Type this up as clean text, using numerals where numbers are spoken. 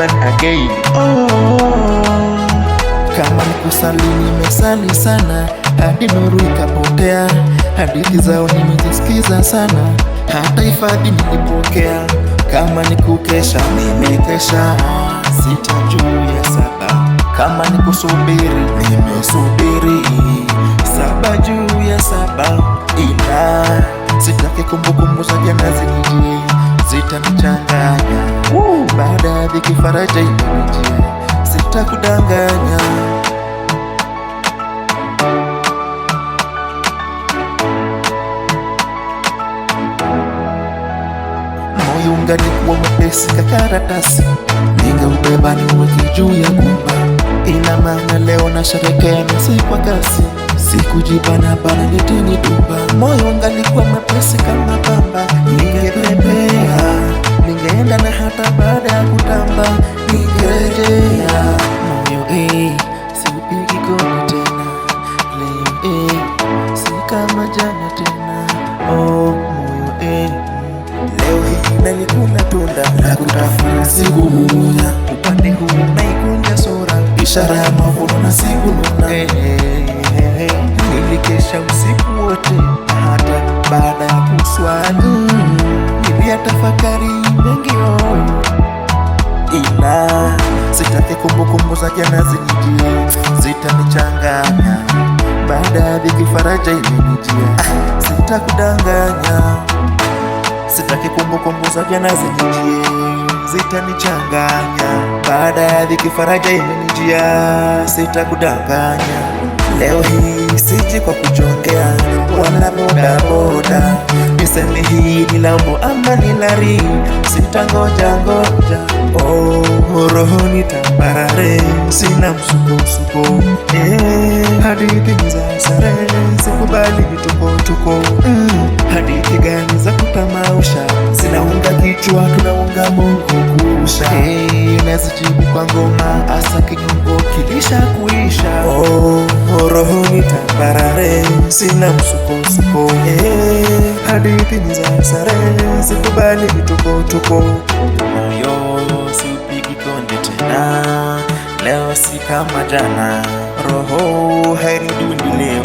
woman again. Kama nikusali nimesali sana hadi nuru ikapotea. Hadithi zao nimezisikiza sana, hata hifadhi nilipokea. Kama nikukesha nimekesha, 6 juu ya 7. Kama nikusubiri nimesubiri, 7 juu ya 7. Ila sitaki kumbukumbu za jana zinijie, zitanichanganya. Baada ya dhiki faraja imenijia, sitakudanganya. Moyo ungalikuwa mwepesi kakaratasi, ningeubeba niweke juu ya gumba. Ina maana leo nasherekea misi kwa kasi, sikujibana bana leteni duba. Moyo ungalikuwa mwepesi kama pamba, ningepepea, ningeenda na hata baada ya kutamba ningerejea. Moyo siupigi koni tena leo, si kama jana tena. Moyo leo hii nalikula tunda la kutafuna sikumunya. Upande huu naikunja sura, ishara ya mavuno na sikununa. Nilikesha usiku wote, hata baada ya kuswali niliyatafakari mengi ila sitaki kumbukumbu za jana zinijie, zitanichanganya. Baada ya dhiki faraja imenijia, sitakudanganya. Sitaki kumbukumbu za jana zinijie, zitanichanganya. Baada ya dhiki faraja imenijia, sitakudanganya. Leo hii siji kwa kuchongea wala boda boda, niseme hii ni lambo ama ni lari, sitangoja ngoja. Rohoni tambarare, sina msukosuko. Hadithi za sare, sikubali vituko. Hadithi gani za kutamausha, zinaunga kichwa tunaunga Mungu kuusha. Nazijibu kwa ngoma, asa kinyongo kilisha kuisha. Rohoni tambarare, sina msukosuko. Hadithi za sare, sikubali vituko. Moyo siupigi konde tena, leo si kama jana. Roho hairudi leo.